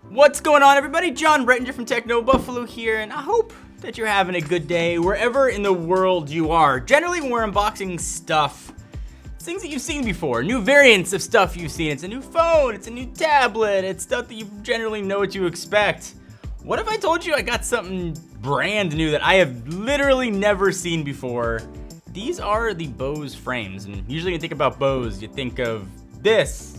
What's going on, everybody? Jon Rettinger from Techno Buffalo here, and I hope that you're having a good day wherever in the world you are. Generally, when we're unboxing stuff, it's things that you've seen before, new variants of stuff you've seen. It's a new phone, it's a new tablet, it's stuff that you generally know what to expect. What if I told you I got something brand new that I have literally never seen before? These are the Bose Frames, and usually when you think about Bose, you think of this,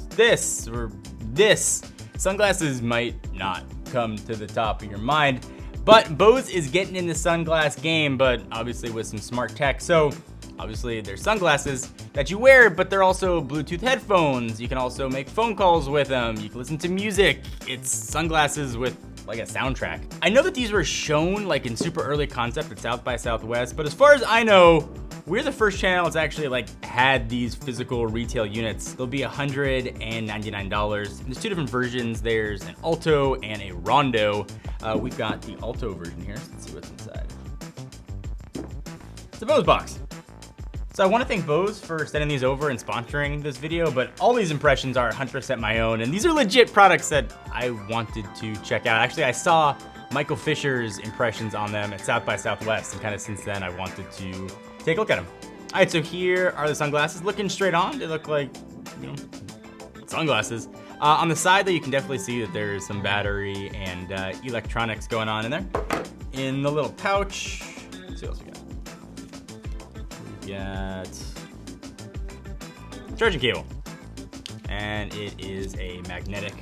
or this. Sunglasses might not come to the top of your mind, but Bose is getting in the sunglass game, but obviously with some smart tech. So obviously they're sunglasses that you wear, but they're also Bluetooth headphones. You can also make phone calls with them. You can listen to music. It's sunglasses with like a soundtrack. I know that these were shown like in super early concept at South by Southwest, but as far as I know, we're the first channel that's actually like had these physical retail units. They'll be $199. There's two different versions. There's an Alto and a Rondo. We've got the Alto version here. Let's see what's inside. It's a Bose box. So I want to thank Bose for sending these over and sponsoring this video, but all these impressions are 100% my own, and these are legit products that I wanted to check out. Actually, I saw Michael Fisher's impressions on them at South by Southwest, and kind of since then I wanted to take a look at them. All right, so here are the sunglasses. Looking straight on, they look like, you know, sunglasses. On the side though, you can definitely see that there's some battery and electronics going on in there. In the little pouch, let's see what else we got. We got charging cable, and it is a magnetic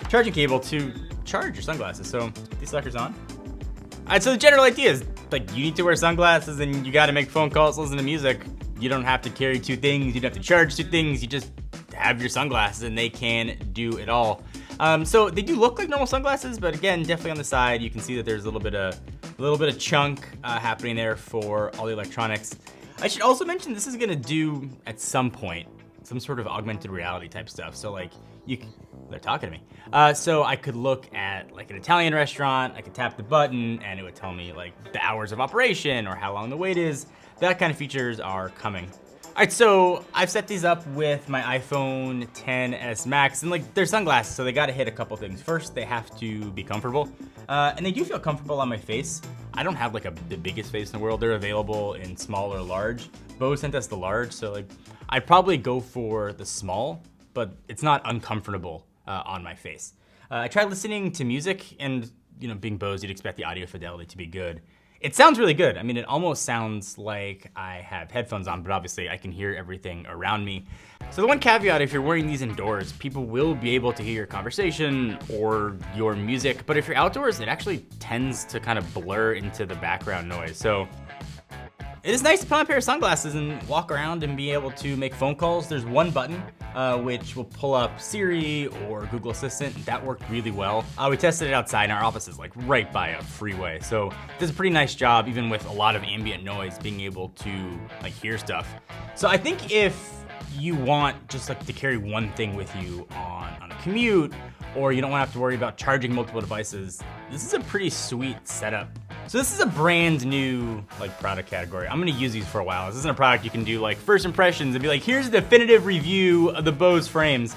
charging cable to charge your sunglasses. So these suckers on. All right, so the general idea is like you need to wear sunglasses and you got to make phone calls, listen to music. You don't have to carry two things. You don't have to charge two things. You just have your sunglasses and they can do it all. So they do look like normal sunglasses, but again, definitely on the side, you can see that there's a little bit of chunk happening there for all the electronics. I should also mention this is gonna do at some point some sort of augmented reality type stuff. So like they're talking to me. So I could look at like an Italian restaurant, I could tap the button and it would tell me like the hours of operation or how long the wait is. That kind of features are coming. All right, so I've set these up with my iPhone XS Max, and like they're sunglasses, so they gotta hit a couple things. First, they have to be comfortable, and they do feel comfortable on my face. I don't have like the biggest face in the world. They're available in small or large. Bose sent us the large, so like I'd probably go for the small, but it's not uncomfortable on my face. I tried listening to music, and you know, being Bose, you'd expect the audio fidelity to be good. It sounds really good. I mean, it almost sounds like I have headphones on, but obviously I can hear everything around me. So the one caveat, if you're wearing these indoors, people will be able to hear your conversation or your music, but if you're outdoors, it actually tends to kind of blur into the background noise. So it is nice to put on a pair of sunglasses and walk around and be able to make phone calls. There's one button which will pull up Siri or Google Assistant. That worked really well. We tested it outside, and our office is like right by a freeway. So it does a pretty nice job, even with a lot of ambient noise, being able to like hear stuff. So I think if you want just like to carry one thing with you on a commute, or you don't want to have to worry about charging multiple devices, this is a pretty sweet setup. So this is a brand new like product category. I'm gonna use these for a while. This isn't a product you can do like first impressions and be like, here's a definitive review of the Bose Frames.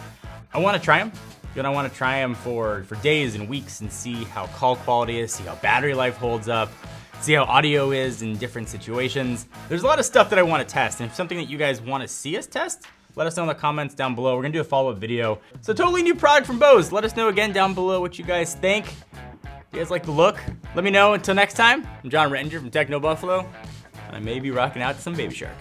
I wanna try them. I wanna try them for days and weeks and see how call quality is, see how battery life holds up, see how audio is in different situations. There's a lot of stuff that I wanna test, and if something that you guys wanna see us test, let us know in the comments down below. We're gonna do a follow-up video. So totally new product from Bose. Let us know again down below what you guys think. If you guys like the look, let me know. Until next time, I'm Jon Rettinger from Techno Buffalo, and I may be rocking out to some Baby Shark.